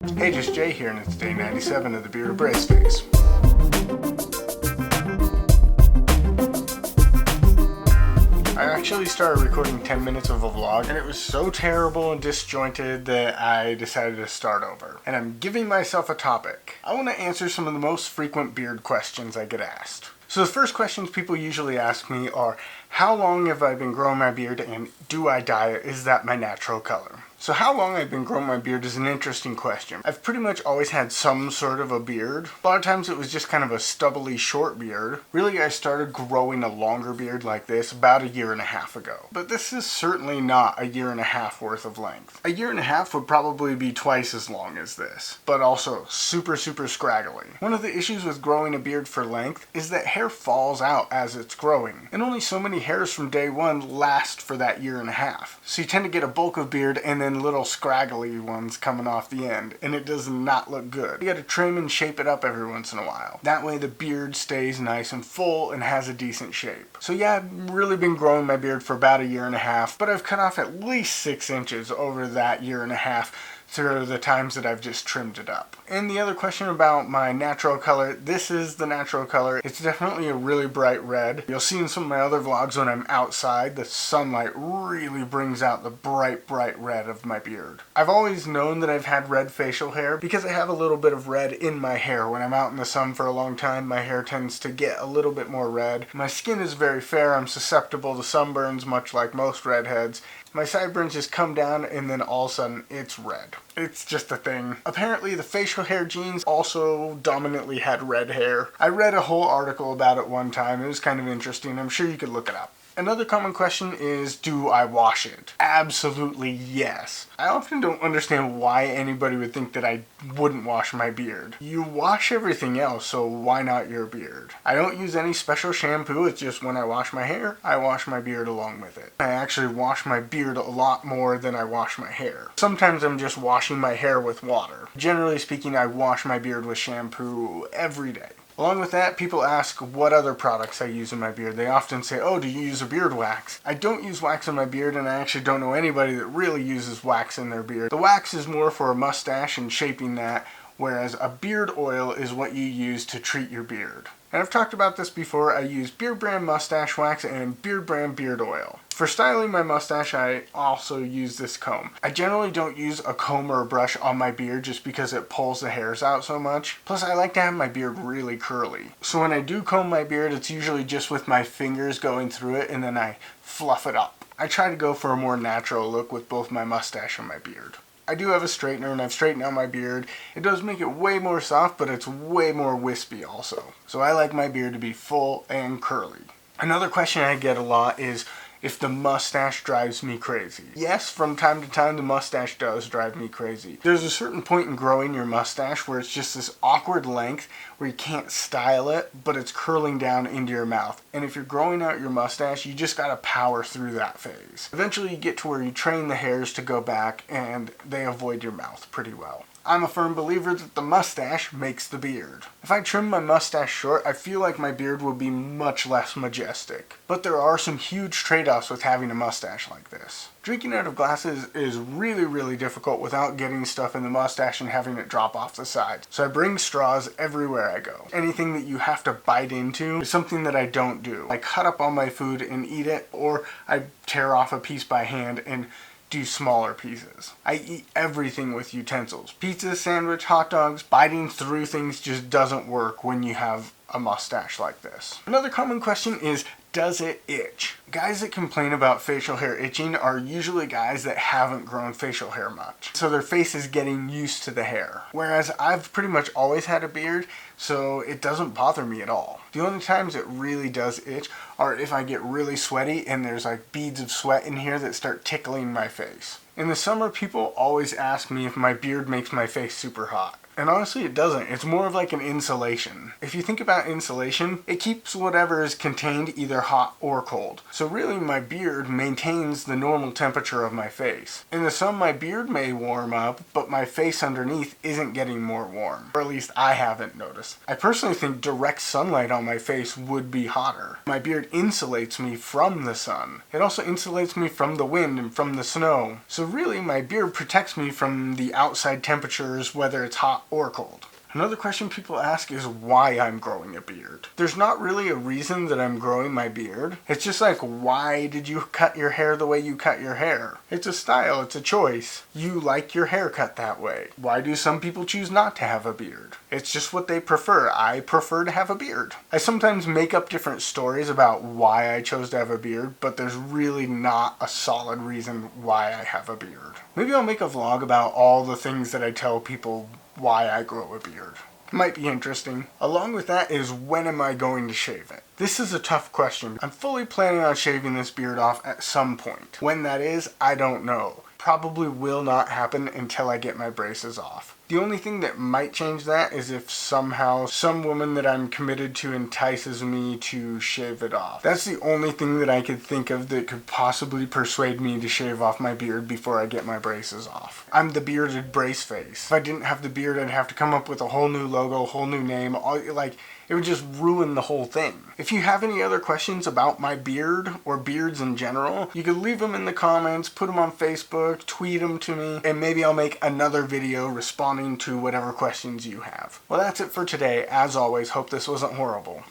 Hey, just Jay here, and it's day 97 of the Bearded Brace Phase. I actually started recording 10 minutes of a vlog, and it was so terrible and disjointed that I decided to start over. And I'm giving myself a topic. I want to answer some of the most frequent beard questions I get asked. So the first questions people usually ask me are, how long have I been growing my beard, and do I dye it? Is that my natural color? So how long I've been growing my beard is an interesting question. I've pretty much always had some sort of a beard. A lot of times it was just kind of a stubbly short beard. Really, I started growing a longer beard like this about a year and a half ago. But this is certainly not a year and a half worth of length. A year and a half would probably be twice as long as this, but also super scraggly. One of the issues with growing a beard for length is that hair falls out as it's growing, and only so many hairs from day one last for that year and a half. So you tend to get a bulk of beard and then little scraggly ones coming off the end, and it does not look good. You gotta trim and shape it up every once in a while. That way the beard stays nice and full and has a decent shape. So yeah, I've really been growing my beard for about a year and a half, but I've cut off at least 6 inches over that year and a half through the times that I've just trimmed it up. And the other question about my natural color, this is the natural color. It's definitely a really bright red. You'll see in some of my other vlogs when I'm outside, the sunlight really brings out the bright red of my beard. I've always known that I've had red facial hair because I have a little bit of red in my hair. When I'm out in the sun for a long time, my hair tends to get a little bit more red. My skin is very fair. I'm susceptible to sunburns, much like most redheads. My sideburns just come down and then all of a sudden it's red. It's just a thing. Apparently the facial hair genes also dominantly had red hair. I read a whole article about it one time. It was kind of interesting. I'm sure you could look it up. Another common question is, do I wash it? Absolutely yes. I often don't understand why anybody would think that I wouldn't wash my beard. You wash everything else, so why not your beard? I don't use any special shampoo. It's just when I wash my hair, I wash my beard along with it. I actually wash my beard a lot more than I wash my hair. Sometimes I'm just washing my hair with water. Generally speaking, I wash my beard with shampoo every day. Along with that, people ask what other products I use in my beard. They often say, oh, do you use a beard wax? I don't use wax in my beard, and I actually don't know anybody that really uses wax in their beard. The wax is more for a mustache and shaping that, whereas a beard oil is what you use to treat your beard. And I've talked about this before. I use Beard Brand mustache wax and Beard Brand beard oil. For styling my mustache, I also use this comb. I generally don't use a comb or a brush on my beard just because it pulls the hairs out so much. Plus, I like to have my beard really curly. So when I do comb my beard, it's usually just with my fingers going through it and then I fluff it up. I try to go for a more natural look with both my mustache and my beard. I do have a straightener and I've straightened out my beard. It does make it way more soft, but it's way more wispy also. So I like my beard to be full and curly. Another question I get a lot is if the mustache drives me crazy. Yes, from time to time the mustache does drive me crazy. There's a certain point in growing your mustache where it's just this awkward length where you can't style it, but it's curling down into your mouth. And if you're growing out your mustache, you just gotta power through that phase. Eventually you get to where you train the hairs to go back and they avoid your mouth pretty well. I'm a firm believer that the mustache makes the beard. If I trim my mustache short, I feel like my beard will be much less majestic. But there are some huge trade-offs with having a mustache like this. Drinking out of glasses is really difficult without getting stuff in the mustache and having it drop off the side. So I bring straws everywhere I go. Anything that you have to bite into is something that I don't do. I cut up all my food and eat it, or I tear off a piece by hand and do smaller pieces. I eat everything with utensils. Pizza, sandwich, hot dogs. Biting through things just doesn't work when you have a mustache like this. Another common question is, does it itch? Guys that complain about facial hair itching are usually guys that haven't grown facial hair much. So their face is getting used to the hair. Whereas I've pretty much always had a beard, so it doesn't bother me at all. The only times it really does itch are if I get really sweaty and there's like beads of sweat in here that start tickling my face. In the summer, people always ask me if my beard makes my face super hot. And honestly, it doesn't. It's more of like an insulation. If you think about insulation, it keeps whatever is contained either hot or cold. So really my beard maintains the normal temperature of my face. In the sun my beard may warm up, but my face underneath isn't getting more warm. Or at least I haven't noticed. I personally think direct sunlight on my face would be hotter. My beard insulates me from the sun. It also insulates me from the wind and from the snow. So really my beard protects me from the outside temperatures, whether it's hot or cold. Another question people ask is why I'm growing a beard. There's not really a reason that I'm growing my beard. It's just like, why did you cut your hair the way you cut your hair? It's a style, it's a choice. You like your hair cut that way. Why do some people choose not to have a beard? It's just what they prefer. I prefer to have a beard. I sometimes make up different stories about why I chose to have a beard, but there's really not a solid reason why I have a beard. Maybe I'll make a vlog about all the things that I tell people why I grow a beard. Might be interesting. Along with that is, when am I going to shave it? This is a tough question. I'm fully planning on shaving this beard off at some point. When that is, I don't know. Probably will not happen until I get my braces off. The only thing that might change that is if somehow some woman that I'm committed to entices me to shave it off. That's the only thing that I could think of that could possibly persuade me to shave off my beard before I get my braces off. I'm the bearded brace face. If I didn't have the beard, I'd have to come up with a whole new logo, a whole new name, it would just ruin the whole thing. If you have any other questions about my beard or beards in general, you can leave them in the comments, put them on Facebook, tweet them to me, and maybe I'll make another video responding to whatever questions you have. Well, that's it for today. As always, hope this wasn't horrible.